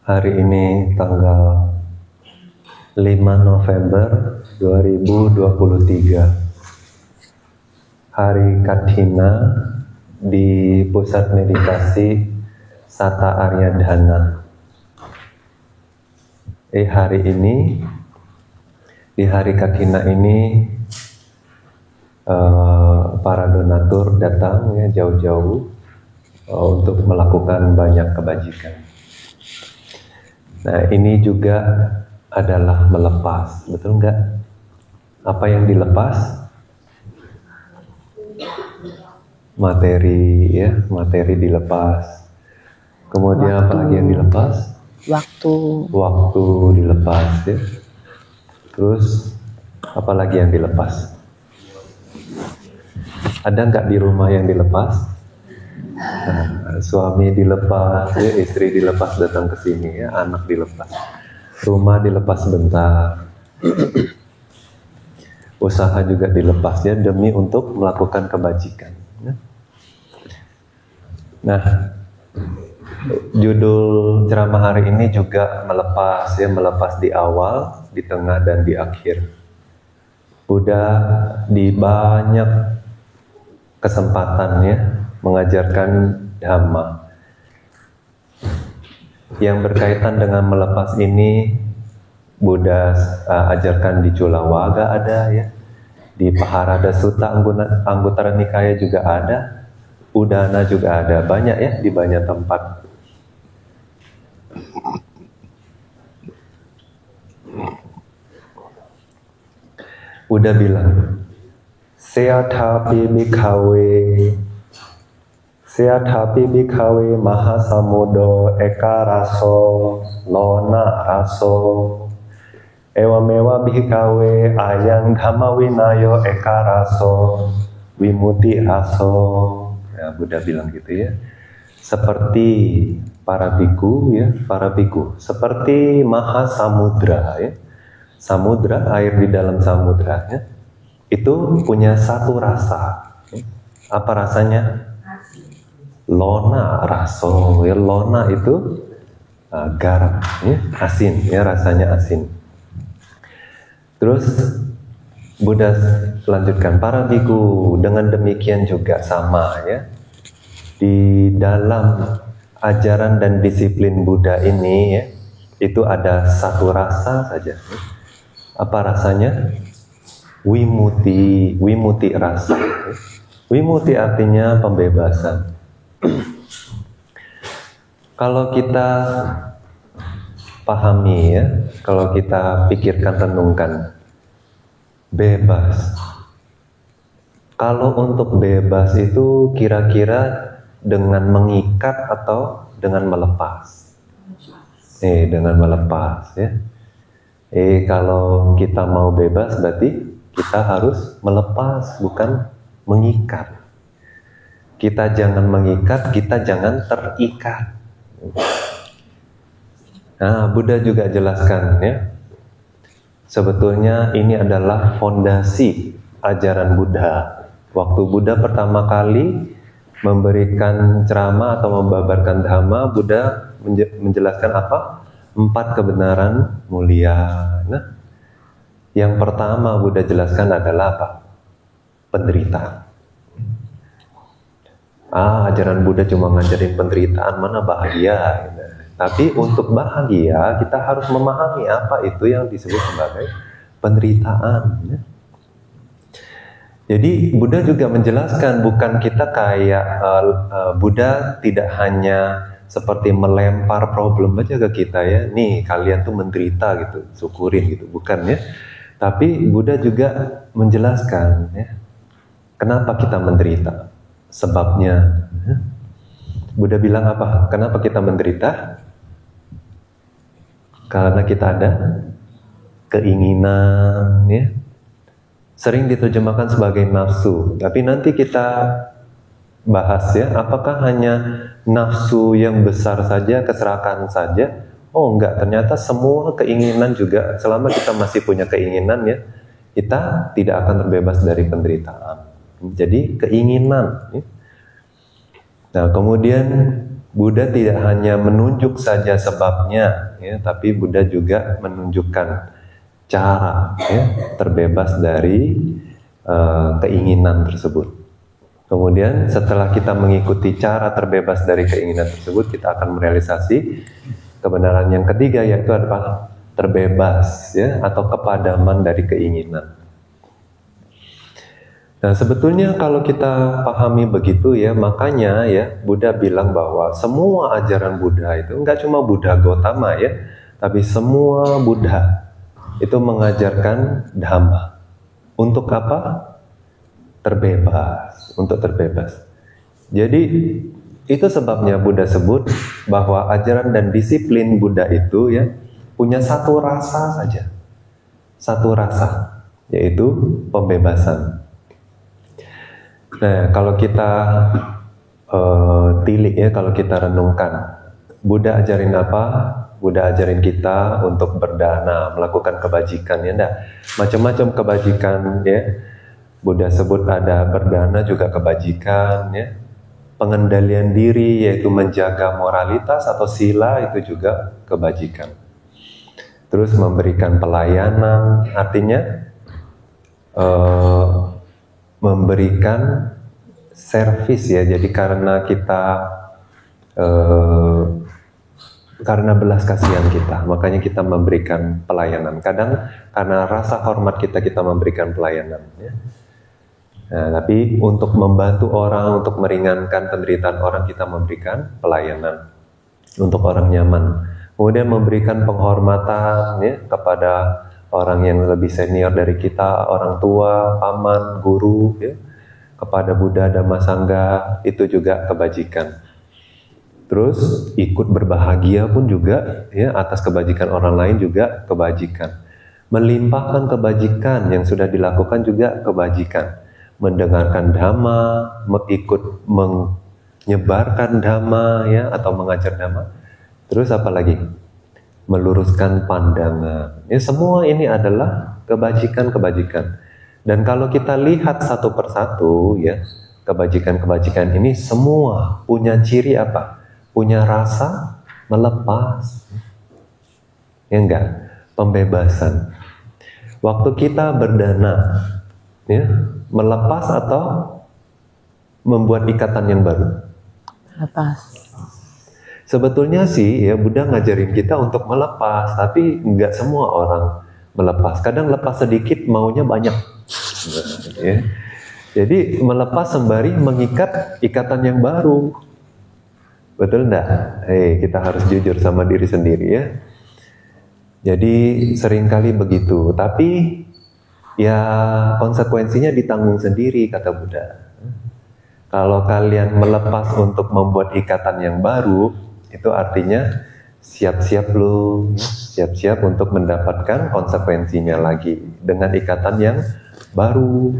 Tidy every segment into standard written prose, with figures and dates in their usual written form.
Hari ini tanggal 5 November 2023, hari Kathina di Pusat Meditasi Sata Aryadhana. Hari ini, di hari Kathina ini, para donatur datang ya jauh-jauh untuk melakukan banyak kebajikan. Nah, ini juga adalah melepas, betul nggak? Apa yang dilepas? Materi, ya, materi dilepas. Kemudian apa lagi yang dilepas? Waktu dilepas, ya. Terus apa lagi yang dilepas? Ada nggak di rumah yang dilepas? Nah, suami dilepas, ya, istri dilepas datang ke sini, ya, anak dilepas, rumah dilepas sebentar, usaha juga dilepas, ya, demi untuk melakukan kebajikan. Ya. Nah, judul ceramah hari ini juga melepas, ya, melepas di awal, di tengah dan di akhir. Buddha di banyak kesempatannya mengajarkan Dhamma yang berkaitan dengan melepas ini. Buddha ajarkan di Culawaga ada, ya, di Paharada Sutta Anguttara Nikaya juga ada, Udana juga ada, banyak, ya, di banyak tempat. Buddha bilang, Seathapi bhikkhave mahasamudo ekaraso lona raso ewamewa bhikkhave ayang dhamma winayo ekaraso wimuti raso. Ya, Buddha bilang gitu, ya. Seperti para biku, ya, para biku, seperti mahasamudra, ya. Samudra, air di dalam samudra, ya, itu punya satu rasa. Apa rasanya? Lona raso, ya, lona itu garam, ya, asin, ya, rasanya asin. Terus Buddha lanjutkan, para biku, dengan demikian juga sama, ya, di dalam ajaran dan disiplin Buddha ini, ya, itu ada satu rasa saja. Apa rasanya? Wimuti rasa. Wimuti artinya pembebasan. Kalau kita pahami, ya, kalau kita pikirkan, renungkan, bebas. Kalau untuk bebas itu kira-kira dengan mengikat atau dengan melepas? Dengan melepas, ya. Kalau kita mau bebas berarti kita harus melepas, bukan mengikat. Kita jangan mengikat, kita jangan terikat. Nah, Buddha juga jelaskan, ya, sebetulnya ini adalah fondasi ajaran Buddha. Waktu Buddha pertama kali memberikan ceramah atau membabarkan Dhamma, Buddha menjelaskan apa? 4 kebenaran mulia. Nah, yang pertama Buddha jelaskan adalah apa? Penderitaan. Ajaran Buddha cuma ngajarin penderitaan, mana bahagia. Tapi untuk bahagia kita harus memahami apa itu yang disebut sebagai penderitaan. Jadi Buddha juga menjelaskan, bukan kita kayak Buddha tidak hanya seperti melempar problem aja ke kita, ya. Nih kalian tuh menderita gitu, syukurin gitu, bukan, ya. Tapi Buddha juga menjelaskan, ya, kenapa kita menderita. Sebabnya, Buddha bilang apa? Kenapa kita menderita? Karena kita ada keinginan, ya. Sering diterjemahkan sebagai nafsu. Tapi nanti kita bahas, ya, apakah hanya nafsu yang besar saja, keserakahan saja? Oh enggak, ternyata semua keinginan juga. Selama kita masih punya keinginan, ya, kita tidak akan terbebas dari penderitaan. Jadi keinginan. Nah, kemudian Buddha tidak hanya menunjuk saja sebabnya, ya, tapi Buddha juga menunjukkan cara, ya, terbebas dari keinginan tersebut. Kemudian setelah kita mengikuti cara terbebas dari keinginan tersebut, kita akan merealisasi kebenaran yang ketiga, yaitu adalah terbebas, ya, atau kepadaman dari keinginan. Nah, sebetulnya kalau kita pahami begitu, ya, makanya ya Buddha bilang bahwa semua ajaran Buddha itu nggak cuma Buddha Gautama, ya, tapi semua Buddha itu mengajarkan Dhamma. Untuk apa? Terbebas, untuk terbebas. Jadi itu sebabnya Buddha sebut bahwa ajaran dan disiplin Buddha itu, ya, punya satu rasa saja, satu rasa, yaitu pembebasan. Nah, kalau kita tilik, ya, kalau kita renungkan, Buddha ajarin apa? Buddha ajarin kita untuk berdana, melakukan kebajikan, ya enggak? Macam-macam kebajikan, ya. Buddha sebut ada berdana juga kebajikan, ya. Pengendalian diri, yaitu menjaga moralitas atau sila, itu juga kebajikan. Terus memberikan pelayanan, artinya memberikan servis, ya. Jadi karena kita karena belas kasihan kita, makanya kita memberikan pelayanan. Kadang karena rasa hormat kita memberikan pelayanan, ya. Nah, tapi untuk membantu orang, untuk meringankan penderitaan orang, kita memberikan pelayanan untuk orang nyaman. Kemudian memberikan penghormatan, ya, kepada orang yang lebih senior dari kita, orang tua, paman, guru, ya, kepada Buddha, Dhamma, Sangha, itu juga kebajikan. Terus ikut berbahagia pun juga, ya, atas kebajikan orang lain juga kebajikan. Melimpahkan kebajikan yang sudah dilakukan juga kebajikan. Mendengarkan Dhamma, ikut menyebarkan Dhamma, ya, atau mengajar Dhamma. Terus apa lagi? Meluruskan pandangan. Ya, semua ini adalah kebajikan-kebajikan. Dan kalau kita lihat satu persatu, ya, kebajikan-kebajikan ini semua punya ciri apa? Punya rasa melepas. Ya enggak? Pembebasan. Waktu kita berdana, ya, melepas atau membuat ikatan yang baru? Lepas. Sebetulnya sih, ya, Buddha ngajarin kita untuk melepas, tapi nggak semua orang melepas. Kadang lepas sedikit, maunya banyak. Ya. Jadi melepas sembari mengikat ikatan yang baru. Betul enggak? Kita harus jujur sama diri sendiri, ya. Jadi seringkali begitu, tapi ya konsekuensinya ditanggung sendiri, kata Buddha. Kalau kalian melepas untuk membuat ikatan yang baru, itu artinya siap-siap lo, siap-siap untuk mendapatkan konsekuensinya lagi dengan ikatan yang baru.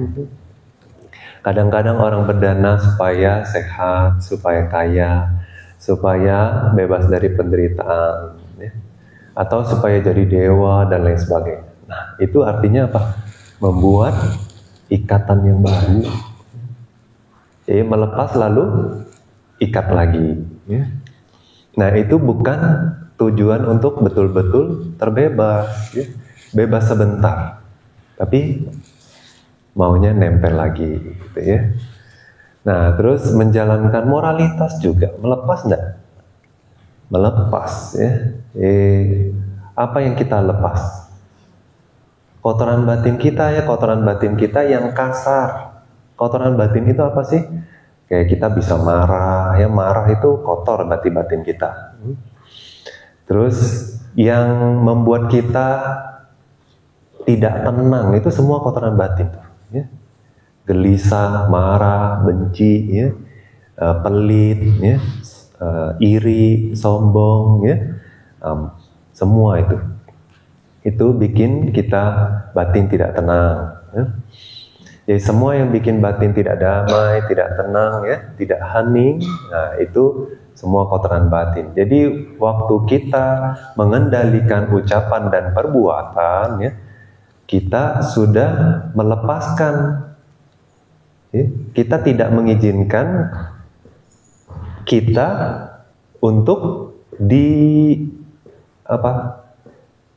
Kadang-kadang orang berdana supaya sehat, supaya kaya, supaya bebas dari penderitaan, ya, atau supaya jadi dewa dan lain sebagainya. Nah, itu artinya apa? Membuat ikatan yang baru. Jadi melepas lalu ikat lagi, ya. Nah, itu bukan tujuan untuk betul-betul terbebas, ya. Bebas sebentar, tapi maunya nempel lagi, gitu, ya. Nah, terus menjalankan moralitas juga, melepas enggak? Melepas, ya. Apa yang kita lepas? Kotoran batin kita, ya, kotoran batin kita yang kasar. Kotoran batin itu apa sih? Kayak kita bisa marah, ya, marah itu kotor batin kita. Terus yang membuat kita tidak tenang itu semua kotoran batin, ya. Gelisah, marah, benci, ya, pelit, ya, iri, sombong, ya, semua itu bikin kita batin tidak tenang, ya. Jadi semua yang bikin batin tidak damai, tidak tenang, ya, tidak hening, nah itu semua kotoran batin. Jadi waktu kita mengendalikan ucapan dan perbuatan, ya, kita sudah melepaskan, ya, kita tidak mengizinkan kita untuk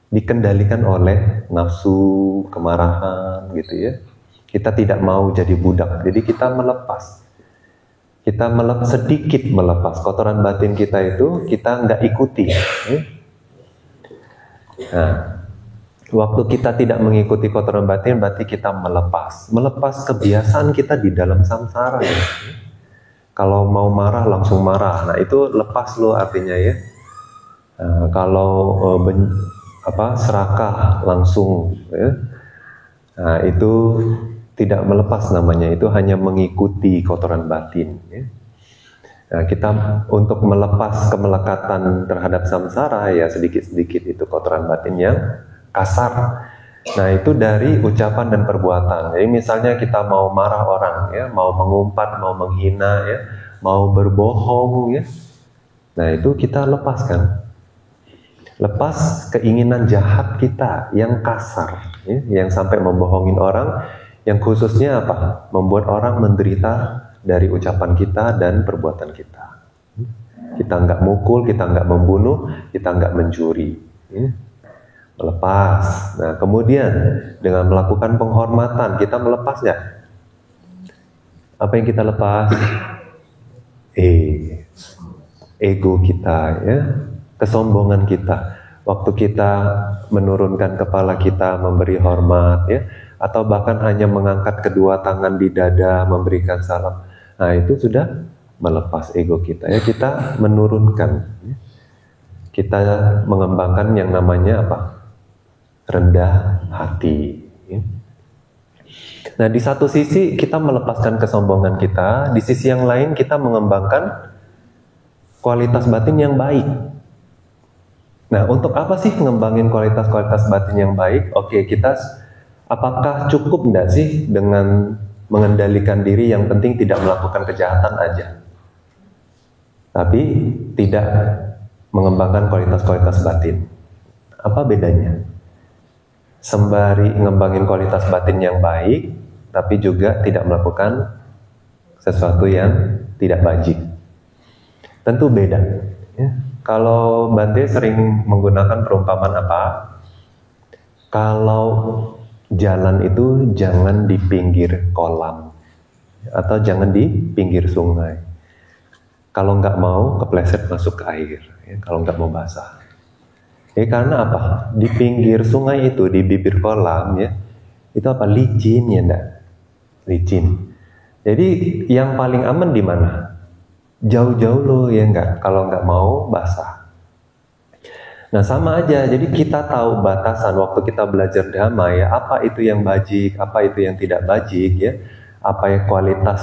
dikendalikan oleh nafsu, kemarahan gitu ya. Kita tidak mau jadi budak, jadi kita melepas. Kita sedikit melepas kotoran batin kita itu, kita nggak ikuti. Nah, waktu kita tidak mengikuti kotoran batin, berarti kita melepas kebiasaan kita di dalam samsara. Ya. Kalau mau marah langsung marah, nah itu lepas lo artinya ya. Kalau serakah langsung, ya. Nah itu tidak melepas namanya, itu hanya mengikuti kotoran batin. Ya. Nah, kita untuk melepas kemelekatan terhadap samsara ya sedikit-sedikit itu kotoran batin yang kasar. Nah itu dari ucapan dan perbuatan. Jadi misalnya kita mau marah orang, ya, mau mengumpat, mau menghina, ya, mau berbohong, ya. Nah itu kita lepaskan. Lepas keinginan jahat kita yang kasar, ya, yang sampai membohongin orang. Yang khususnya apa? Membuat orang menderita dari ucapan kita dan perbuatan kita. Kita nggak mukul, kita nggak membunuh, kita nggak mencuri. Melepas. Nah kemudian dengan melakukan penghormatan, kita melepas nggak? Apa yang kita lepas? Ego kita, ya, kesombongan kita. Waktu kita menurunkan kepala kita, memberi hormat, ya, atau bahkan hanya mengangkat kedua tangan di dada, memberikan salam. Nah itu sudah melepas ego kita, ya, kita menurunkan, ya. Kita mengembangkan yang namanya apa? Rendah hati, ya. Nah di satu sisi kita melepaskan kesombongan kita, di sisi yang lain kita mengembangkan kualitas batin yang baik. Nah untuk apa sih ngembangin kualitas batin yang baik? Oke, apakah cukup enggak sih dengan mengendalikan diri, yang penting tidak melakukan kejahatan aja, tapi tidak mengembangkan kualitas batin? Apa bedanya? Sembari ngembangin kualitas batin yang baik, tapi juga tidak melakukan sesuatu yang tidak bajik. Tentu beda. Ya. Kalau Bante sering menggunakan perumpamaan apa? Kalau jalan itu jangan di pinggir kolam atau jangan di pinggir sungai. Kalau nggak mau kepleset masuk ke air, ya, kalau nggak mau basah. Karena apa? Di pinggir sungai itu, di bibir kolam, ya, itu apa? Licin, ya enggak? Licin. Jadi yang paling aman di mana? Jauh-jauh loh, ya enggak? Kalau nggak mau basah. Nah sama aja, jadi kita tahu batasan waktu kita belajar dhamma, ya, apa itu yang bajik, apa itu yang tidak bajik, ya, apa yang kualitas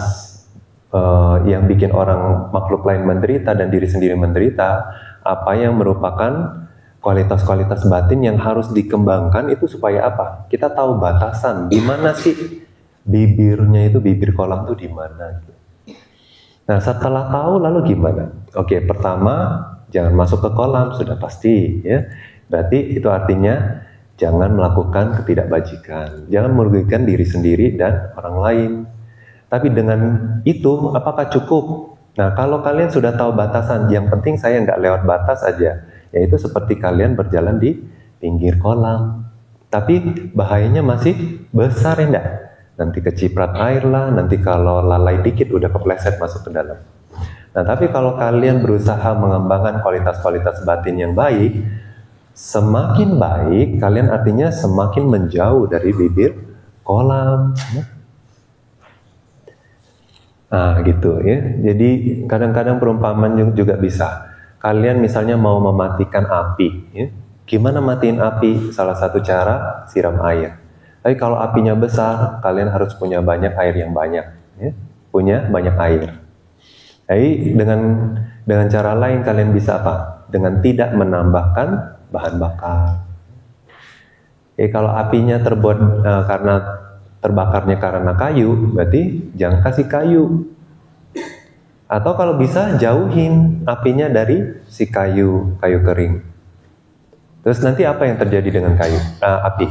yang bikin orang makhluk lain menderita dan diri sendiri menderita, apa yang merupakan kualitas-kualitas batin yang harus dikembangkan, itu supaya apa? Kita tahu batasan, di mana sih bibirnya itu, bibir kolam itu di mana. Nah setelah tahu lalu gimana? Oke, pertama jangan masuk ke kolam, sudah pasti, ya. Berarti itu artinya jangan melakukan ketidakbajikan, jangan merugikan diri sendiri dan orang lain. Tapi dengan itu apakah cukup? Nah kalau kalian sudah tahu batasan, yang penting saya nggak lewat batas aja, yaitu seperti kalian berjalan di pinggir kolam. Tapi bahayanya masih besar, ya enggak? Nanti keciprat air lah, nanti kalau lalai dikit udah kepleset masuk ke dalam. Nah tapi kalau kalian berusaha mengembangkan kualitas-kualitas batin yang baik, semakin baik kalian artinya semakin menjauh dari bibir kolam. Nah gitu ya. Jadi kadang-kadang perumpamaan juga bisa. Kalian misalnya mau mematikan api, ya. Gimana matiin api? Salah satu cara siram air. Tapi kalau apinya besar, kalian harus punya banyak air yang banyak, ya. Punya banyak air. Jadi dengan cara lain kalian bisa apa? Dengan tidak menambahkan bahan bakar. Kalau apinya terbuat karena terbakarnya karena kayu, berarti jangan kasih kayu. Atau kalau bisa jauhin apinya dari si kayu kering. Terus nanti apa yang terjadi dengan api?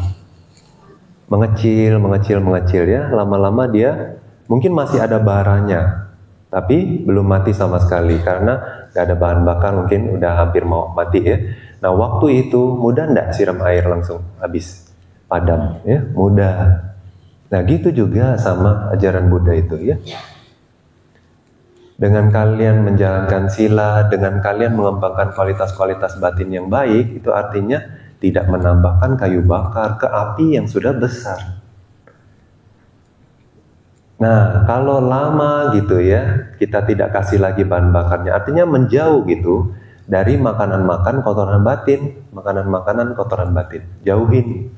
Mengecil ya. Lama-lama dia mungkin masih ada baranya, tapi belum mati sama sekali karena nggak ada bahan bakar, mungkin udah hampir mau mati ya. Nah waktu itu mudah nggak siram air langsung habis padam ya, mudah. Nah gitu juga sama ajaran Buddha itu ya. Dengan kalian menjalankan sila, dengan kalian mengembangkan kualitas-kualitas batin yang baik, itu artinya tidak menambahkan kayu bakar ke api yang sudah besar. Nah, kalau lama gitu ya, kita tidak kasih lagi bahan bakarnya, artinya menjauh gitu dari makanan-makan kotoran batin, makanan-makanan kotoran batin. Jauhin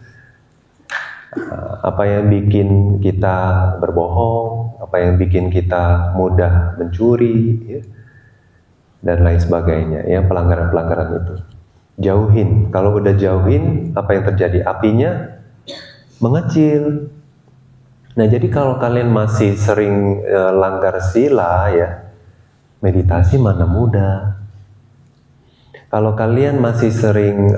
apa yang bikin kita berbohong, apa yang bikin kita mudah mencuri, ya, dan lain sebagainya, ya pelanggaran-pelanggaran itu. Jauhin. Kalau udah jauhin, apa yang terjadi? Apinya mengecil. Nah, jadi kalau kalian masih sering langgar sila ya, meditasi mana mudah. Kalau kalian masih sering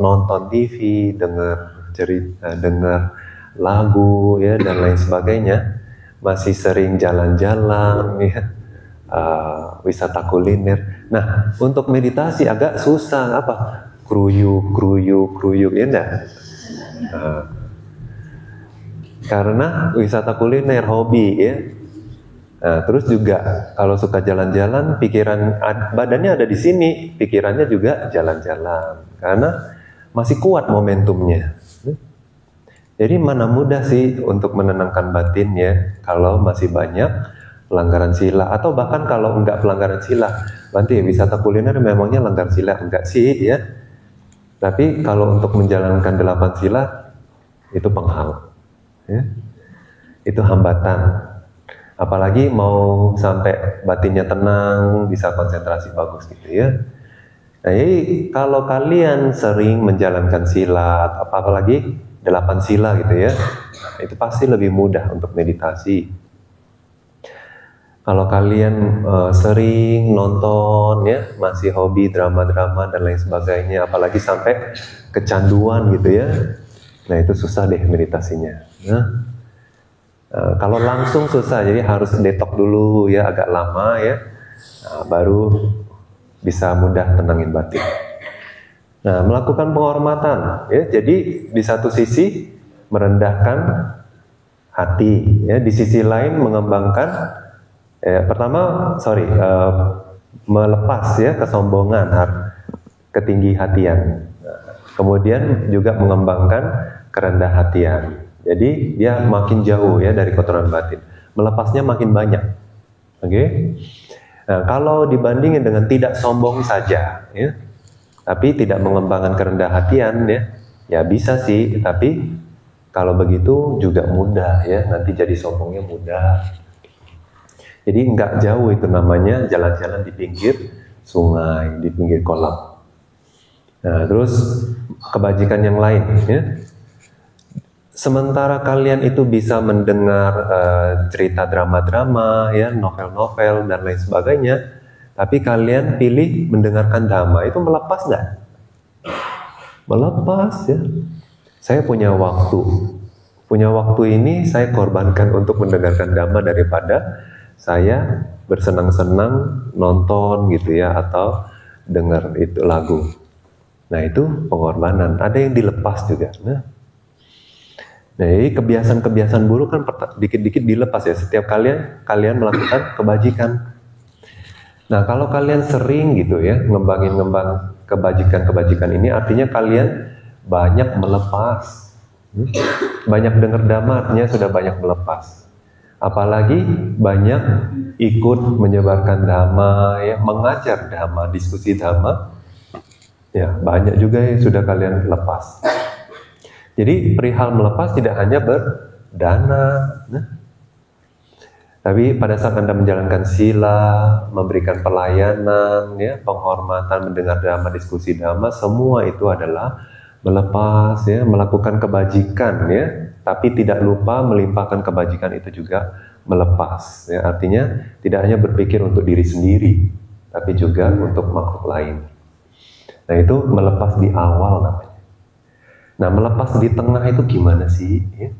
nonton TV, dengar cerita, dengar lagu ya dan lain sebagainya, masih sering jalan-jalan ya, wisata kuliner. Nah, untuk meditasi agak susah, apa? Kruyuk ya enggak? Karena wisata kuliner hobi ya. Nah, terus juga kalau suka jalan-jalan, pikiran badannya ada di sini, pikirannya juga jalan-jalan karena masih kuat momentumnya. Jadi mana mudah sih untuk menenangkan batin ya kalau masih banyak pelanggaran sila, atau bahkan kalau enggak pelanggaran sila. Nanti wisata kuliner memangnya langgar sila enggak sih ya? Tapi kalau untuk menjalankan 8 sila itu penghal. Ya, itu hambatan. Apalagi mau sampai batinnya tenang, bisa konsentrasi bagus gitu ya. Nah, jadi kalau kalian sering menjalankan sila, apalagi 8 sila gitu ya, itu pasti lebih mudah untuk meditasi. Kalau kalian sering nonton ya, masih hobi drama-drama dan lain sebagainya, apalagi sampai kecanduan gitu ya, nah itu susah deh meditasinya. Nah, kalau langsung susah, jadi harus detox dulu ya, agak lama ya, baru bisa mudah tenangin batin. Nah, melakukan penghormatan ya, jadi di satu sisi merendahkan hati ya, di sisi lain mengembangkan melepas ya kesombongan, ketinggi hatian. Kemudian juga mengembangkan kerendah hatian. Jadi dia makin jauh ya dari kotoran batin. Melepasnya makin banyak. Oke? Nah, kalau dibandingin dengan tidak sombong saja ya, tapi tidak mengembangkan kerendah hatian ya bisa sih, tapi kalau begitu juga mudah ya, nanti jadi sombongnya mudah. Jadi nggak jauh, itu namanya jalan-jalan di pinggir sungai, di pinggir kolam. Nah, terus kebajikan yang lain ya. Sementara kalian itu bisa mendengar cerita drama-drama ya, novel-novel dan lain sebagainya, tapi kalian pilih mendengarkan dhamma, itu melepas nggak? Melepas ya. Saya punya waktu ini saya korbankan untuk mendengarkan dhamma daripada saya bersenang-senang nonton gitu ya, atau dengar itu lagu. Nah, itu pengorbanan. Ada yang dilepas juga. Nah, jadi kebiasaan-kebiasaan buruk kan dikit-dikit dilepas ya. Setiap kalian melakukan kebajikan. Nah, kalau kalian sering gitu ya ngembang kebajikan-kebajikan ini, artinya kalian banyak melepas. Banyak dengar dhamma artinya sudah banyak melepas. Apalagi banyak ikut menyebarkan dhamma ya, mengajar dhamma, diskusi dhamma. Ya, banyak juga yang sudah kalian lepas. Jadi perihal melepas tidak hanya berdana, tapi pada saat Anda menjalankan sila, memberikan pelayanan, ya, penghormatan, mendengar dhamma, diskusi dhamma, semua itu adalah melepas, ya, melakukan kebajikan, ya, tapi tidak lupa melimpahkan kebajikan itu juga melepas. Ya, artinya tidak hanya berpikir untuk diri sendiri, tapi juga untuk makhluk lain. Nah, itu melepas di awal namanya. Nah, melepas di tengah itu gimana sih? Ya?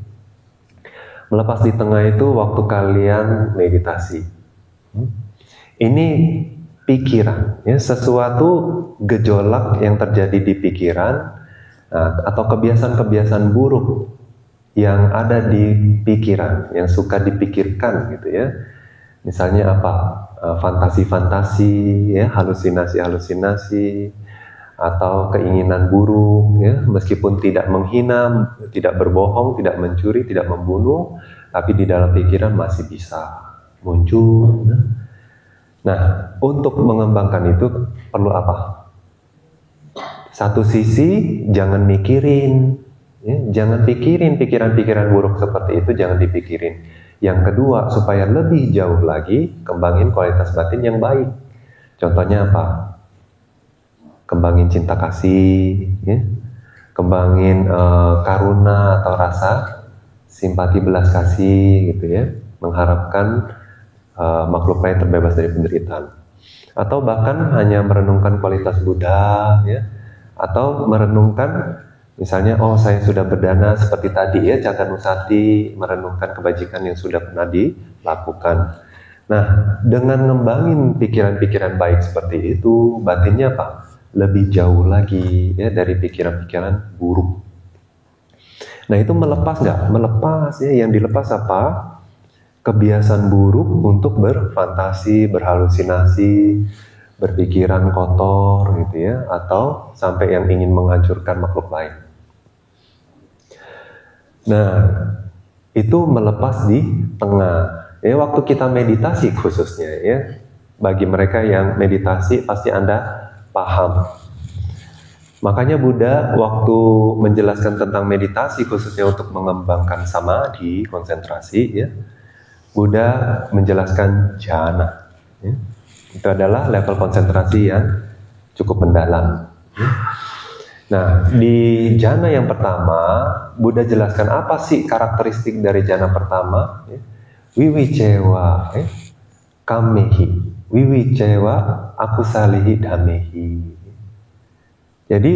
Melepas di tengah itu waktu kalian meditasi. Ini pikiran, ya, sesuatu gejolak yang terjadi di pikiran atau kebiasaan-kebiasaan buruk yang ada di pikiran, yang suka dipikirkan gitu ya. Misalnya apa? Fantasi-fantasi, ya, halusinasi-halusinasi, atau keinginan buruk, ya, meskipun tidak menghina, tidak berbohong, tidak mencuri, tidak membunuh, tapi di dalam pikiran masih bisa muncul. Nah, untuk mengembangkan itu perlu apa? Satu sisi jangan mikirin, ya, jangan pikirin pikiran-pikiran buruk seperti itu, jangan dipikirin. Yang kedua, supaya lebih jauh lagi, kembangin kualitas batin yang baik. Contohnya apa? Kembangin cinta kasih, ya, kembangin karuna atau rasa simpati belas kasih gitu ya, mengharapkan makhluk lain terbebas dari penderitaan, atau bahkan hanya merenungkan kualitas Buddha, ya, atau merenungkan misalnya, oh saya sudah berdana seperti tadi ya, Caganusati, merenungkan kebajikan yang sudah pernah dilakukan. Nah, dengan ngembangin pikiran-pikiran baik seperti itu, batinnya apa? Lebih jauh lagi ya dari pikiran-pikiran buruk. Nah, itu melepas nggak? Melepas ya. Yang dilepas apa? Kebiasaan buruk untuk berfantasi, berhalusinasi, berpikiran kotor gitu ya, atau sampai yang ingin menghancurkan makhluk lain. Nah, itu melepas di tengah. Ya, waktu kita meditasi khususnya ya, bagi mereka yang meditasi pasti Anda paham. Makanya Buddha waktu menjelaskan tentang meditasi khususnya untuk mengembangkan samadhi, konsentrasi ya, Buddha menjelaskan jhana. Ya. Itu adalah level konsentrasi yang cukup mendalam. Ya. Nah, di jhana yang pertama, Buddha jelaskan apa sih karakteristik dari jhana pertama? Ya. Wiwicewa, ya. Kamehi, wiwicewa akusalihi dhamehi. Jadi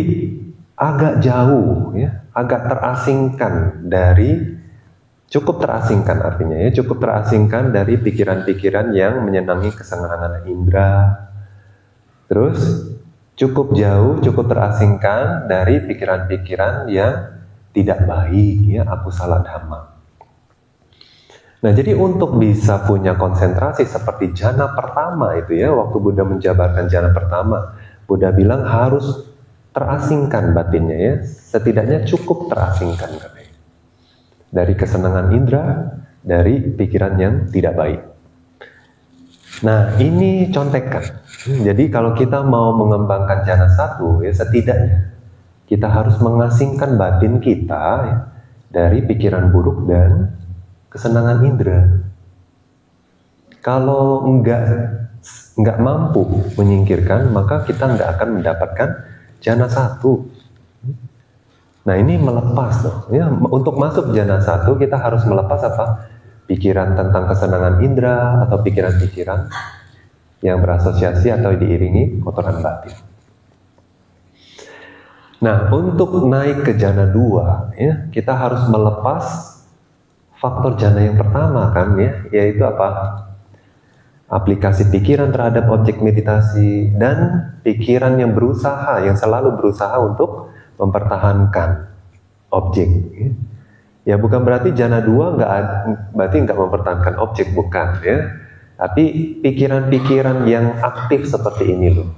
agak jauh, ya, agak terasingkan dari, cukup terasingkan artinya ya, cukup terasingkan dari pikiran-pikiran yang menyenangi kesenangan indera. Terus cukup jauh, cukup terasingkan dari pikiran-pikiran yang tidak baik ya, akusala dhamma. Nah, jadi untuk bisa punya konsentrasi seperti jhana pertama itu ya, waktu Buddha menjabarkan jhana pertama, Buddha bilang harus terasingkan batinnya ya, setidaknya cukup terasingkan katanya. Dari kesenangan indera, dari pikiran yang tidak baik. Nah, ini contekan. Jadi kalau kita mau mengembangkan jhana satu ya, setidaknya kita harus mengasingkan batin kita ya, dari pikiran buruk dan kesenangan indera. Kalau enggak mampu menyingkirkan, maka kita enggak akan mendapatkan jhana satu. Nah, ini melepas loh. Ya, untuk masuk jhana satu kita harus melepas apa? Pikiran tentang kesenangan indera atau pikiran-pikiran yang berasosiasi atau diiringi kotoran batin. Nah, untuk naik ke jhana 2 ya, kita harus melepas faktor jhana yang pertama kan ya, yaitu apa? Aplikasi pikiran terhadap objek meditasi dan pikiran yang berusaha, yang selalu berusaha untuk mempertahankan objek. Ya, bukan berarti jhana 2 berarti nggak mempertahankan objek, bukan ya. Tapi pikiran-pikiran yang aktif seperti ini loh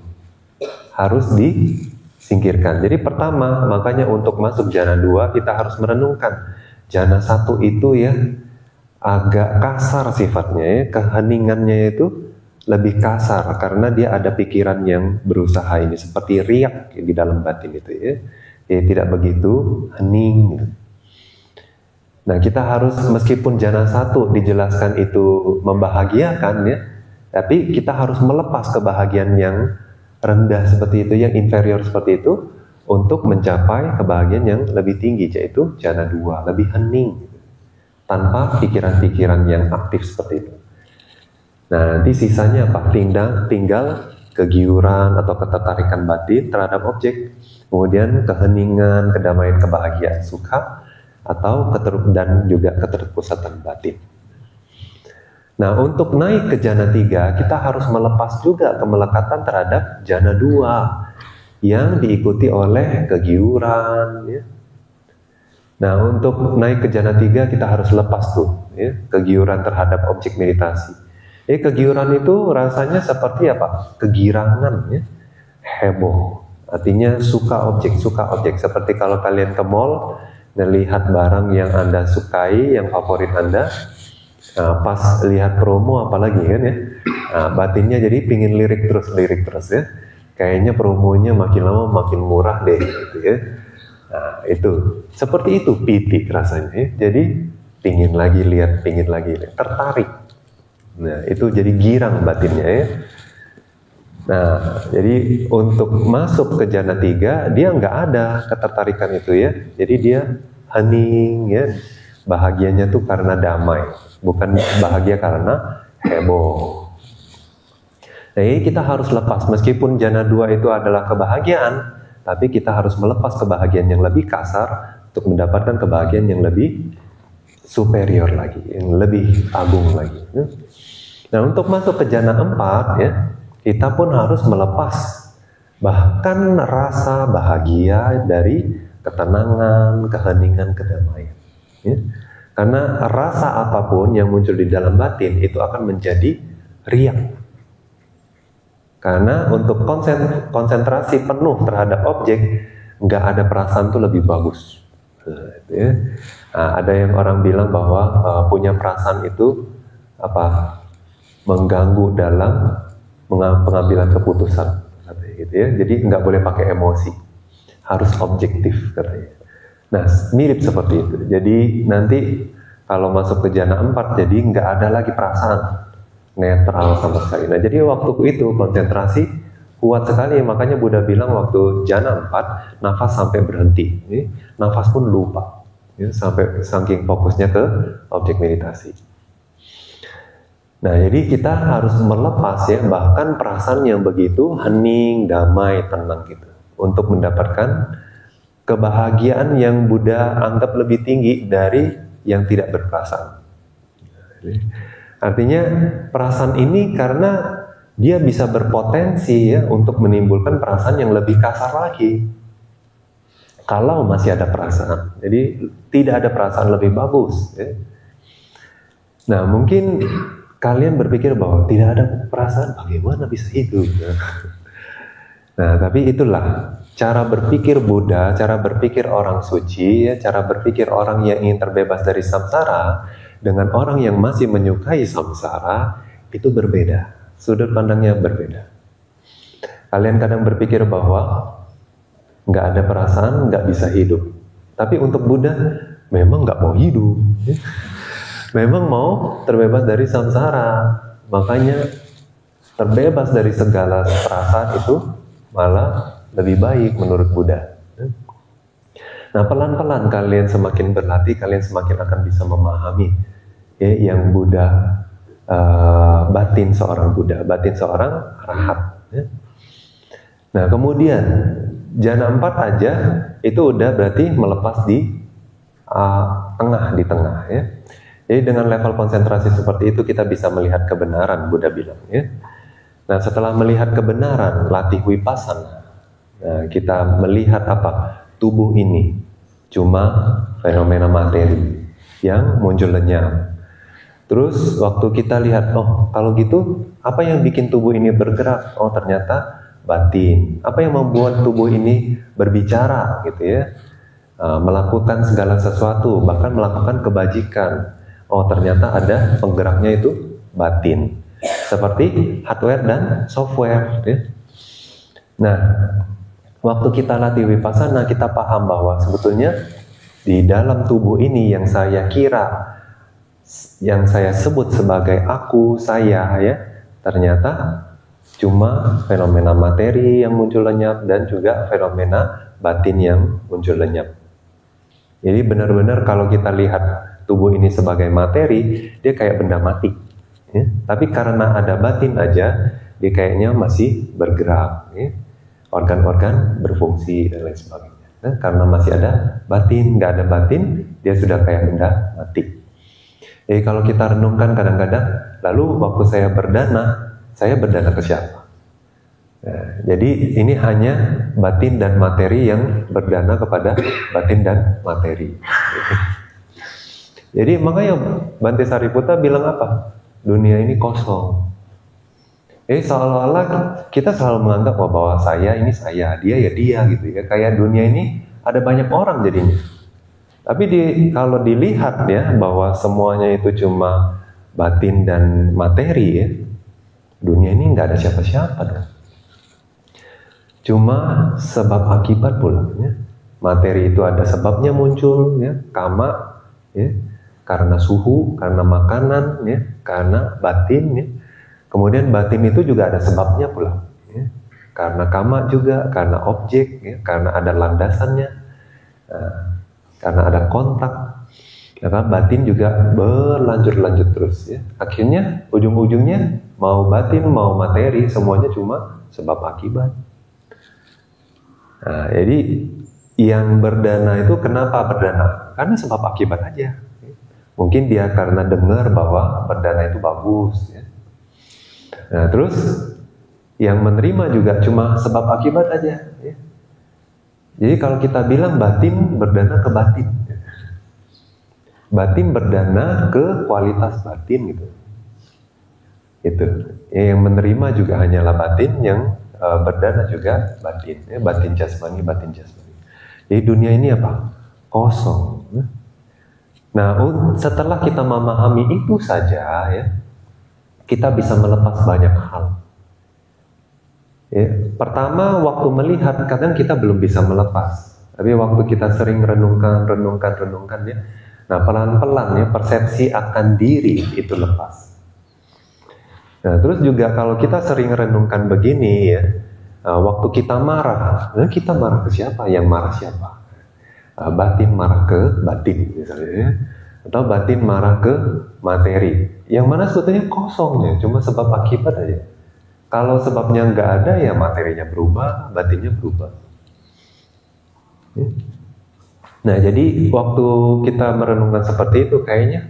harus disingkirkan. Jadi pertama, makanya untuk masuk jhana 2 kita harus merenungkan. Jhana 1 itu ya agak kasar sifatnya ya, keheningannya itu lebih kasar karena dia ada pikiran yang berusaha ini seperti riak di dalam batin itu ya. Ya tidak begitu hening gitu. Nah, kita harus, meskipun jhana 1 dijelaskan itu membahagiakan ya, tapi kita harus melepas kebahagiaan yang rendah seperti itu, yang inferior seperti itu, untuk mencapai kebahagiaan yang lebih tinggi, yaitu jhana 2, lebih hening, tanpa pikiran-pikiran yang aktif seperti itu. Nah, nanti sisanya apa? Tinggal kegiuran atau ketertarikan batin terhadap objek, kemudian keheningan, kedamaian, kebahagiaan, sukha, atau dan juga keterpusatan batin. Nah, untuk naik ke jana 3, kita harus melepas juga kemelekatan terhadap jana 2 yang diikuti oleh kegiuran, ya. Nah, untuk naik ke jana 3 kita harus lepas tuh, ya, kegiuran terhadap objek meditasi. Kegiuran itu rasanya seperti apa? Kegirangan, ya. Heboh. Artinya suka objek. Seperti kalau kalian ke mall, melihat barang yang Anda sukai, yang favorit Anda, pas lihat promo apalagi kan ya, batinnya jadi pingin lirik terus ya. Kayaknya promonya makin lama makin murah deh gitu ya. Nah, itu seperti itu pitik rasanya ya. Jadi pingin lagi lihat, tertarik. Nah, itu jadi girang batinnya ya. Nah, jadi untuk masuk ke jana 3 dia nggak ada ketertarikan itu ya. Jadi dia hening ya. Bahagianya tuh karena damai, bukan bahagia karena heboh. Nah, ini kita harus lepas, meskipun jana 2 itu adalah kebahagiaan, tapi kita harus melepas kebahagiaan yang lebih kasar untuk mendapatkan kebahagiaan yang lebih superior lagi, yang lebih agung lagi. Nah, untuk masuk ke jana 4 ya, kita pun harus melepas bahkan rasa bahagia dari ketenangan, keheningan, kedamaian. Ya. Karena rasa apapun yang muncul di dalam batin itu akan menjadi riak. Karena untuk konsentrasi penuh terhadap objek, nggak ada perasaan itu lebih bagus. Ada yang orang bilang bahwa punya perasaan itu mengganggu dalam pengambilan keputusan, gitu ya. Jadi nggak boleh pakai emosi, harus objektif katanya. Nah, mirip seperti itu. Jadi nanti kalau masuk ke jana 4, jadi nggak ada lagi perasaan, netral sama sekali. Nah, jadi waktu itu konsentrasi kuat sekali, makanya Buddha bilang waktu jana 4, nafas sampai berhenti. Nafas pun lupa, ya, sampai saking fokusnya ke objek meditasi. Nah, jadi kita harus melepas ya, bahkan perasaan yang begitu hening, damai, tenang gitu, untuk mendapatkan kebahagiaan yang Buddha anggap lebih tinggi dari yang tidak berperasaan. Artinya perasaan ini karena dia bisa berpotensi ya untuk menimbulkan perasaan yang lebih kasar lagi. Kalau masih ada perasaan, jadi tidak ada perasaan lebih bagus. Ya. Nah, mungkin kalian berpikir bahwa tidak ada perasaan, bagaimana bisa hidup? Nah, tapi itulah cara berpikir Buddha, cara berpikir orang suci, ya, cara berpikir orang yang ingin terbebas dari samsara dengan orang yang masih menyukai samsara itu berbeda, sudut pandangnya berbeda. Kalian kadang berpikir bahwa nggak ada perasaan, nggak bisa hidup. Tapi untuk Buddha memang nggak mau hidup, ya. Memang mau terbebas dari samsara, makanya terbebas dari segala perasaan itu malah lebih baik menurut Buddha. Nah, pelan-pelan kalian semakin berlatih, kalian semakin akan bisa memahami ya, yang Buddha, batin seorang Buddha, batin seorang arahat. Ya. Nah, kemudian jana 4 aja itu udah berarti melepas di tengah ya. Jadi dengan level konsentrasi seperti itu kita bisa melihat kebenaran, Buddha bilang ya. Nah, setelah melihat kebenaran, latih vipassana. Nah, kita melihat apa? Tubuh ini cuma fenomena materi yang muncul lenyap. Terus waktu kita lihat, oh kalau gitu apa yang bikin tubuh ini bergerak? Oh ternyata batin. Apa yang membuat tubuh ini berbicara gitu ya? Melakukan segala sesuatu, bahkan melakukan kebajikan. Oh ternyata ada penggeraknya itu batin. Seperti hardware dan software ya. Nah, waktu kita latih vipassana, kita paham bahwa sebetulnya di dalam tubuh ini yang saya kira, yang saya sebut sebagai aku, saya ya, ternyata cuma fenomena materi yang muncul lenyap dan juga fenomena batin yang muncul lenyap. Jadi benar-benar kalau kita lihat tubuh ini sebagai materi, dia kayak benda mati. Ya. Tapi karena ada batin aja, dia kayaknya masih bergerak. Ya. Organ-organ berfungsi dan lain sebagainya. Nah, karena masih ada batin, nggak ada batin, dia sudah kayak benda mati. Kalau kita renungkan kadang-kadang, lalu waktu saya berdana ke siapa? Jadi ini hanya batin dan materi yang berdana kepada batin dan materi. Jadi makanya Bante Sariputta bilang apa? Dunia ini kosong. Seolah-olah kita selalu menganggap bahwa saya ini saya, dia ya dia gitu ya. Kayak dunia ini ada banyak orang jadinya. Tapi kalau dilihat ya bahwa semuanya itu cuma batin dan materi ya, dunia ini nggak ada siapa-siapa dong. Cuma sebab akibat pula ya. Materi itu ada sebabnya muncul ya, kama ya, karena suhu, karena makanan ya, karena batin ya. Kemudian batin itu juga ada sebabnya pula ya. Karena kama juga, karena objek ya, karena ada landasannya, karena ada kontak ya kan. Batin juga berlanjut terus ya. Akhirnya ujung-ujungnya mau batin mau materi semuanya cuma sebab akibat. Nah, jadi yang berdana itu kenapa berdana? Karena sebab akibat aja. Mungkin dia karena dengar bahwa berdana itu bagus ya. Nah, terus yang menerima juga cuma sebab akibat aja ya. Jadi kalau kita bilang batin berdana ke batin, batin berdana ke kualitas batin gitu. Itu ya, yang menerima juga hanyalah batin, yang berdana juga batin ya, batin jasmani. Jadi dunia ini apa? Kosong. Nah, setelah kita memahami itu saja ya, kita bisa melepas banyak hal. Ya, pertama waktu melihat kadang kita belum bisa melepas, tapi waktu kita sering renungkan ya, nah pelan-pelan ya persepsi akan diri itu lepas. Nah terus juga kalau kita sering renungkan begini ya, waktu kita marah, nah kita marah ke siapa? Yang marah siapa? Batin marah ke batin misalnya ya. Atau batin marah ke materi, yang mana sebetulnya kosong ya, cuma sebab akibat aja. Kalau sebabnya nggak ada ya materinya berubah, batinnya berubah. Nah jadi waktu kita merenungkan seperti itu kayaknya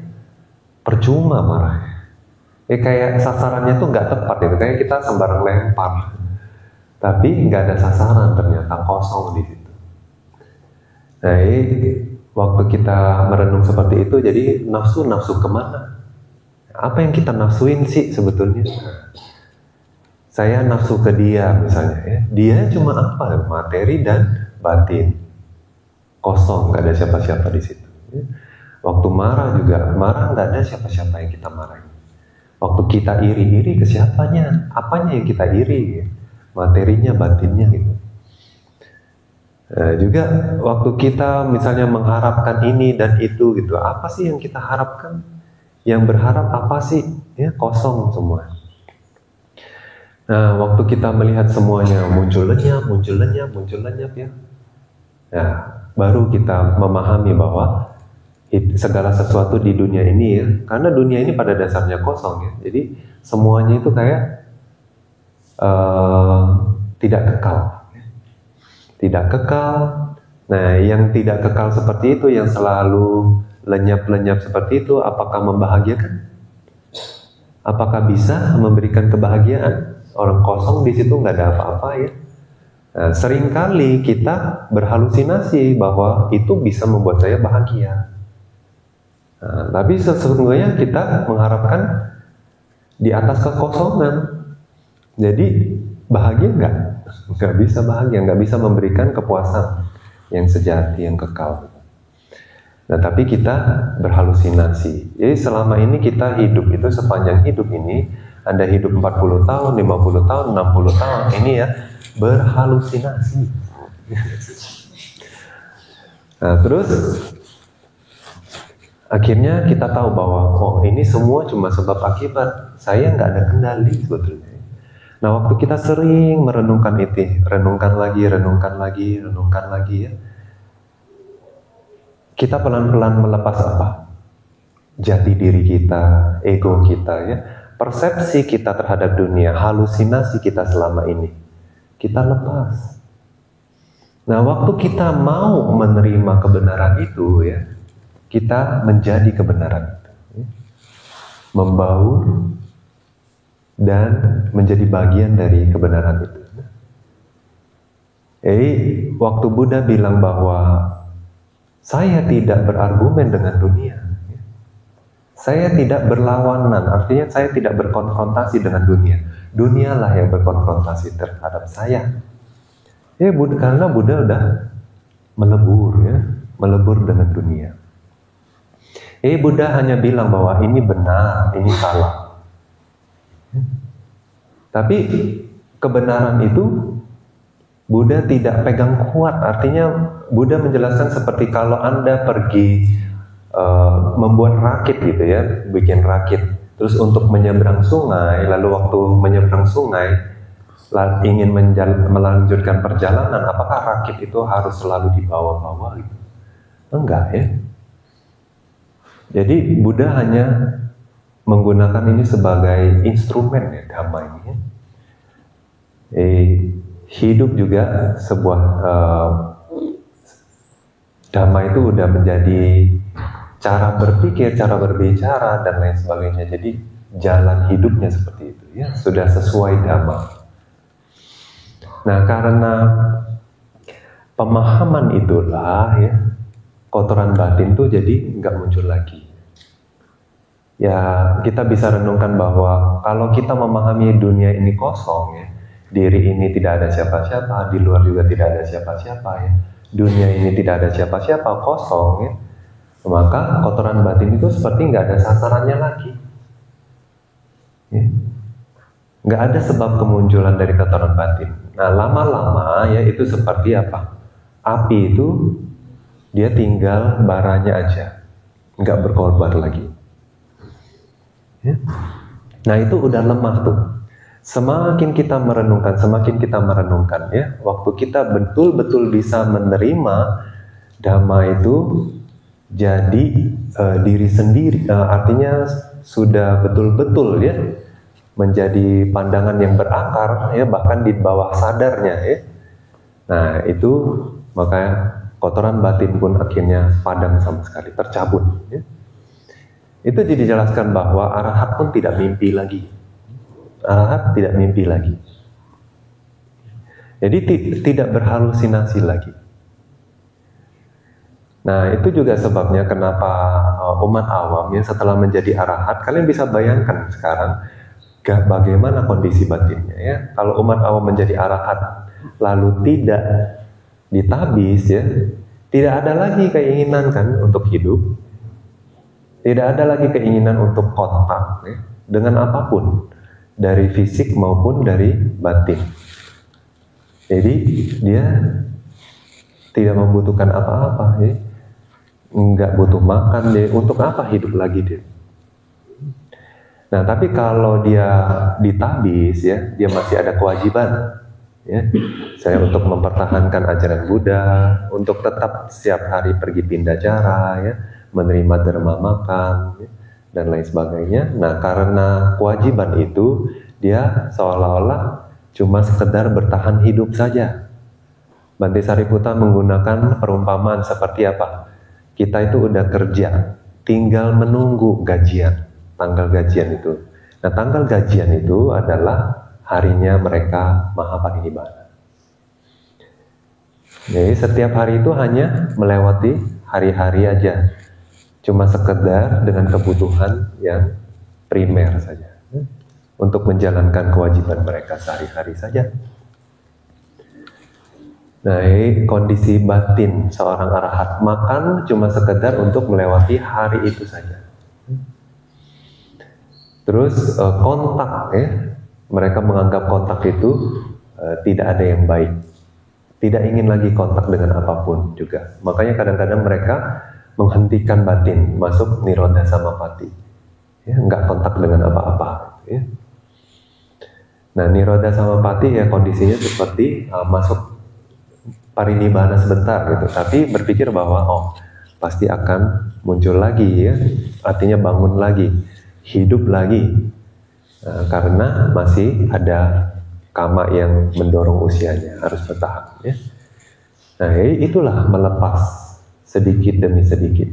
percuma marah. Kayak sasarannya tuh nggak tepat gitu, kayak kita sembarang lempar, tapi nggak ada sasaran, ternyata kosong di situ. Nah waktu kita merenung seperti itu, jadi nafsu kemana? Apa yang kita nafsuin sih sebetulnya? Saya nafsu ke dia misalnya ya. Dia cuma apa? Materi dan batin. Kosong, nggak ada siapa-siapa di situ. Waktu marah juga, marah nggak ada siapa-siapa yang kita marahin. Waktu kita iri ke siapanya? Apanya yang kita iri? Materinya, batinnya gitu. Nah, juga waktu kita misalnya mengharapkan ini dan itu gitu, apa sih yang kita harapkan? Yang berharap apa sih? Ya kosong semua. Nah, waktu kita melihat semuanya muncul lenyap ya. Nah, baru kita memahami bahwa segala sesuatu di dunia ini ya, karena dunia ini pada dasarnya kosong ya. Jadi semuanya itu kayak tidak kekal. Nah, yang tidak kekal seperti itu, yang selalu lenyap seperti itu, apakah membahagiakan? Apakah bisa memberikan kebahagiaan? Orang kosong di situ nggak ada apa-apa ya. Nah, seringkali kita berhalusinasi bahwa itu bisa membuat saya bahagia. Nah, tapi sesungguhnya kita mengharapkan di atas kekosongan. Jadi bahagia nggak? Nggak bisa bahagia, nggak bisa memberikan kepuasan yang sejati, yang kekal. Nah, tapi kita berhalusinasi. Jadi selama ini kita hidup itu, sepanjang hidup ini, Anda hidup 40 tahun, 50 tahun, 60 tahun, ini ya berhalusinasi. Nah, terus akhirnya kita tahu bahwa ini semua cuma sebab akibat. Saya nggak ada kendali sebetulnya. Nah, waktu kita sering merenungkan itu, renungkan lagi ya, kita pelan-pelan melepas apa? Jati diri kita, ego kita ya, persepsi kita terhadap dunia, halusinasi kita selama ini, kita lepas. Nah, waktu kita mau menerima kebenaran itu ya, kita menjadi kebenaran itu. membaur, dan menjadi bagian dari kebenaran itu. Jadi waktu Buddha bilang bahwa saya tidak berargumen dengan dunia, saya tidak berlawanan, artinya saya tidak berkonfrontasi dengan dunia. Dunialah yang berkonfrontasi terhadap saya. Karena Buddha udah melebur, melebur dengan dunia. Buddha hanya bilang bahwa ini benar, ini salah. Tapi kebenaran itu Buddha tidak pegang kuat. Artinya Buddha menjelaskan seperti kalau Anda pergi membuat rakit gitu ya, bikin rakit. Terus untuk menyeberang sungai, lalu waktu menyeberang sungai ingin melanjutkan perjalanan, apakah rakit itu harus selalu dibawa-bawa gitu? Enggak ya. Jadi Buddha hanya menggunakan ini sebagai instrumen ya, dhamma ini ya. Hidup juga sebuah dhamma itu udah menjadi cara berpikir, cara berbicara dan lain sebagainya. Jadi jalan hidupnya seperti itu ya, sudah sesuai dhamma. Nah, karena pemahaman itulah ya, kotoran batin tuh jadi nggak muncul lagi. Ya, kita bisa renungkan bahwa kalau kita memahami dunia ini kosong ya, diri ini tidak ada siapa-siapa, di luar juga tidak ada siapa-siapa ya, dunia ini tidak ada siapa-siapa, kosong ya, maka kotoran batin itu seperti nggak ada sasarannya lagi ya. Nggak ada sebab kemunculan dari kotoran batin. Nah, lama-lama ya itu seperti apa? Api itu dia tinggal baranya aja, nggak berkorban lagi ya. Nah, itu udah lemah tuh. Semakin kita merenungkan ya, waktu kita betul-betul bisa menerima dhamma itu jadi diri sendiri, artinya sudah betul-betul ya menjadi pandangan yang berakar ya, bahkan di bawah sadarnya ya. Nah, itu maka kotoran batin pun akhirnya padam sama sekali, tercabut ya. Itu dijelaskan bahwa arahat pun tidak mimpi lagi. Arahat tidak mimpi lagi. Jadi tidak berhalusinasi lagi. Nah, itu juga sebabnya kenapa umat awam yang setelah menjadi arahat, kalian bisa bayangkan sekarang bagaimana kondisi batinnya ya. Kalau umat awam menjadi arahat lalu tidak ditabis ya, tidak ada lagi keinginan kan untuk hidup. Tidak ada lagi keinginan untuk kontak ya, dengan apapun, dari fisik maupun dari batin. Jadi dia tidak membutuhkan apa-apa ya, nggak butuh makan dia, untuk apa hidup lagi dia. Nah, tapi kalau dia ditabis ya, dia masih ada kewajiban ya, saya untuk mempertahankan ajaran Buddha, untuk tetap setiap hari pergi pindacara ya, menerima dharma makan ya, dan lain sebagainya. Nah, karena kewajiban itu dia seolah-olah cuma sekedar bertahan hidup saja. Bante Sariputta menggunakan perumpamaan seperti apa? Kita itu udah kerja, tinggal menunggu gajian, tanggal gajian itu. Nah, tanggal gajian itu adalah harinya mereka Mahaparinibbana. Jadi setiap hari itu hanya melewati hari-hari aja, cuma sekedar dengan kebutuhan yang primer saja, untuk menjalankan kewajiban mereka sehari-hari saja. Nah, kondisi batin seorang arahat, makan cuma sekedar untuk melewati hari itu saja. Terus kontak ya, mereka menganggap kontak itu tidak ada yang baik, tidak ingin lagi kontak dengan apapun juga. Makanya kadang-kadang mereka menghentikan batin, masuk nirodha samapati ya, nggak kontak dengan apa-apa ya. Nah, nirodha samapati ya kondisinya seperti masuk parinibbana sebentar gitu, tapi berpikir bahwa pasti akan muncul lagi ya, artinya bangun lagi, hidup lagi, karena masih ada kama yang mendorong usianya harus bertahan ya. Nah, itulah melepas sedikit demi sedikit.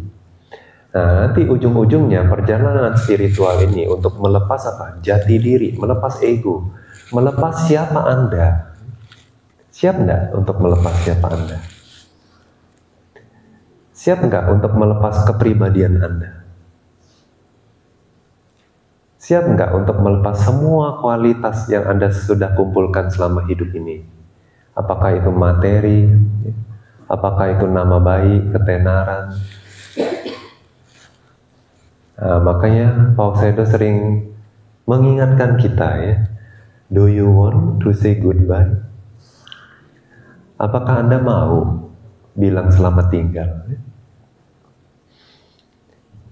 Nah, nanti ujung-ujungnya perjalanan spiritual ini untuk melepas apa? Jati diri, melepas ego, melepas siapa Anda. Siap nggak untuk melepas siapa Anda? Siap nggak untuk melepas kepribadian Anda? Siap nggak untuk melepas semua kualitas yang Anda sudah kumpulkan selama hidup ini? Apakah itu materi? Apakah itu nama baik, ketenaran? Nah, makanya Paul Sedo sering mengingatkan kita ya, do you want to say goodbye? Apakah Anda mau bilang selamat tinggal?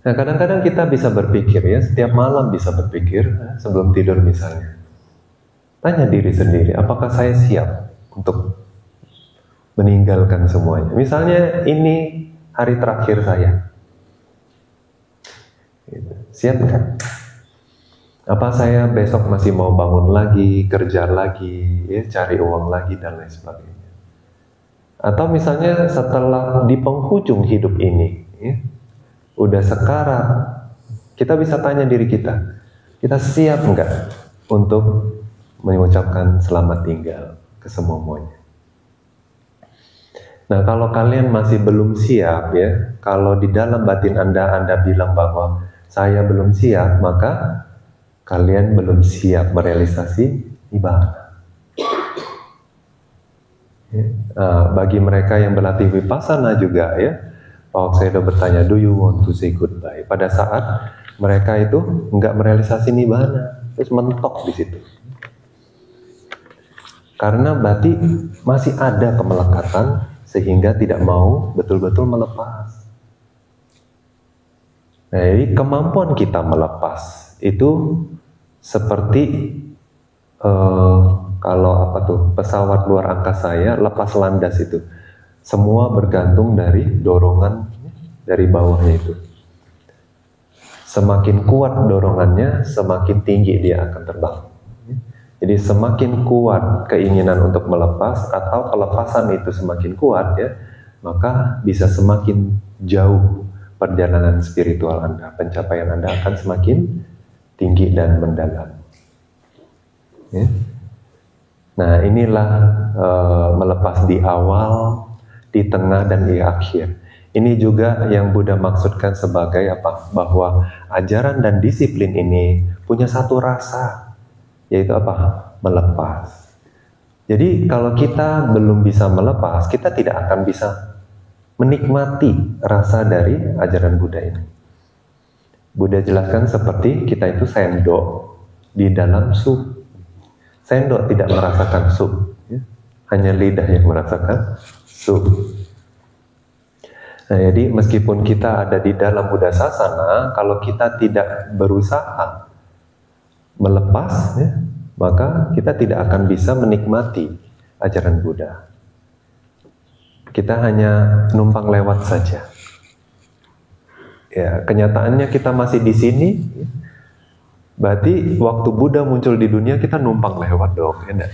Nah, kadang-kadang kita bisa berpikir ya, setiap malam bisa berpikir sebelum tidur misalnya. Tanya diri sendiri, apakah saya siap untuk meninggalkan semuanya? Misalnya ini hari terakhir saya. Siap nggak? Apa saya besok masih mau bangun lagi, kerja lagi, ya, cari uang lagi dan lain sebagainya? Atau misalnya setelah di penghujung hidup ini, ya, udah sekarat, kita bisa tanya diri kita siap nggak untuk mengucapkan selamat tinggal ke semuanya? Nah, kalau kalian masih belum siap ya, kalau di dalam batin Anda bilang bahwa saya belum siap, maka kalian belum siap merealisasi nibbana. Ya. Bagi mereka yang berlatih vipassana juga ya, Paul Sedo bertanya, do you want to say goodbye? Pada saat mereka itu nggak merealisasi nibbana, terus mentok di situ. Karena berarti masih ada kemelekatan sehingga tidak mau betul-betul melepas. Nah, jadi kemampuan kita melepas itu seperti kalau pesawat luar angkasa ya, lepas landas itu. Semua bergantung dari dorongan dari bawahnya itu. Semakin kuat dorongannya, semakin tinggi dia akan terbang. Jadi semakin kuat keinginan untuk melepas atau kelepasan itu semakin kuat ya, maka bisa semakin jauh perjalanan spiritual Anda, pencapaian Anda akan semakin tinggi dan mendalam. Ya. Nah, inilah melepas di awal, di tengah, dan di akhir. Ini juga yang Buddha maksudkan sebagai apa? Bahwa ajaran dan disiplin ini punya satu rasa, yaitu apa? Melepas. Jadi kalau kita belum bisa melepas, kita tidak akan bisa menikmati rasa dari ajaran Buddha ini. Buddha jelaskan seperti kita itu sendok di dalam sup. Sendok tidak merasakan sup, ya. Hanya lidah yang merasakan sup. Nah, jadi meskipun kita ada di dalam Buddha Sasana, kalau kita tidak berusaha melepas, ya, maka kita tidak akan bisa menikmati ajaran Buddha. Kita hanya numpang lewat saja. Ya, kenyataannya kita masih di sini. Berarti waktu Buddha muncul di dunia kita numpang lewat dong, ya.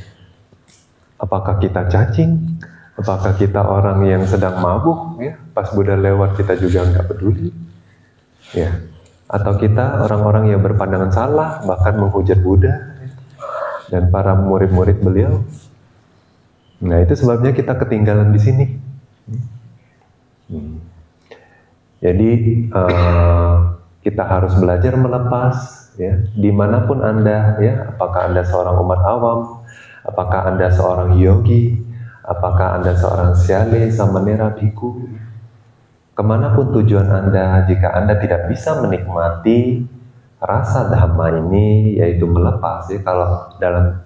Apakah kita cacing? Apakah kita orang yang sedang mabuk? Ya, pas Buddha lewat kita juga nggak peduli. Ya, atau kita orang-orang yang berpandangan salah, bahkan menghujat Buddha dan para murid-murid beliau. Nah, itu sebabnya kita ketinggalan di sini. Jadi kita harus belajar melepas. Ya, dimanapun Anda, ya, apakah Anda seorang umat awam, apakah Anda seorang yogi, apakah Anda seorang syale, samanera, bhikkhu, kemanapun tujuan Anda, jika Anda tidak bisa menikmati rasa dhamma ini, yaitu melepas, ya, kalau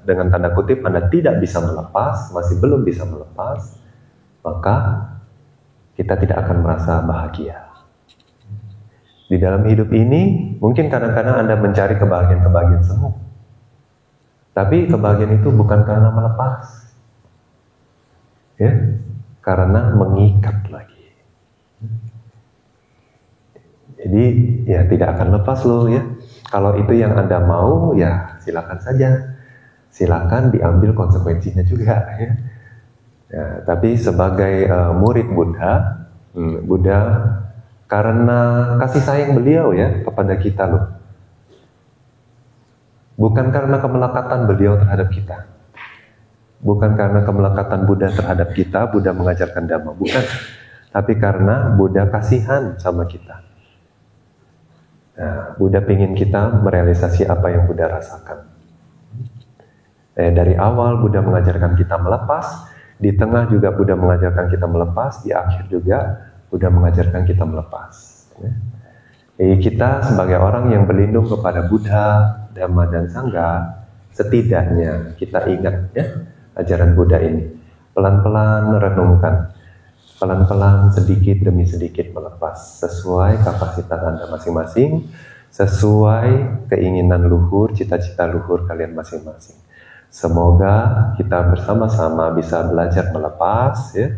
dengan tanda kutip Anda tidak bisa melepas, masih belum bisa melepas, maka kita tidak akan merasa bahagia. Di dalam hidup ini, mungkin kadang-kadang Anda mencari kebahagiaan-kebahagiaan semu. Tapi kebahagiaan itu bukan karena melepas. Ya, karena mengikat lagi. Jadi, ya tidak akan lepas loh ya. Kalau itu yang Anda mau, ya silakan saja. Silakan diambil konsekuensinya juga ya. Ya, tapi sebagai murid Buddha, Buddha karena kasih sayang beliau ya kepada kita loh. Bukan karena kemelekatan beliau terhadap kita. Bukan karena kemelekatan Buddha terhadap kita, Buddha mengajarkan Dhamma. Bukan. Tapi karena Buddha kasihan sama kita. Nah, Buddha ingin kita merealisasi apa yang Buddha rasakan. Dari awal Buddha mengajarkan kita melepas, di tengah juga Buddha mengajarkan kita melepas, di akhir juga Buddha mengajarkan kita melepas. Jadi kita sebagai orang yang berlindung kepada Buddha, Dhamma dan Sangha, setidaknya kita ingat ya ajaran Buddha ini. Pelan-pelan renungkan, pelan-pelan sedikit demi sedikit melepas sesuai kapasitas Anda masing-masing, sesuai keinginan luhur, cita-cita luhur kalian masing-masing. Semoga kita bersama-sama bisa belajar melepas ya,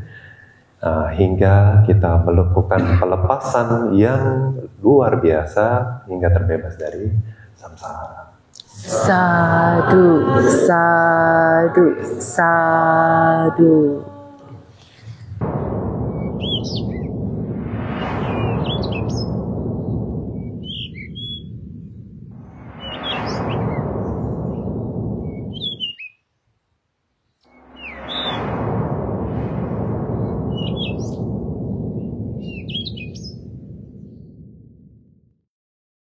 hingga kita melakukan pelepasan yang luar biasa hingga terbebas dari samsara. Sadhu, sadhu, sadhu.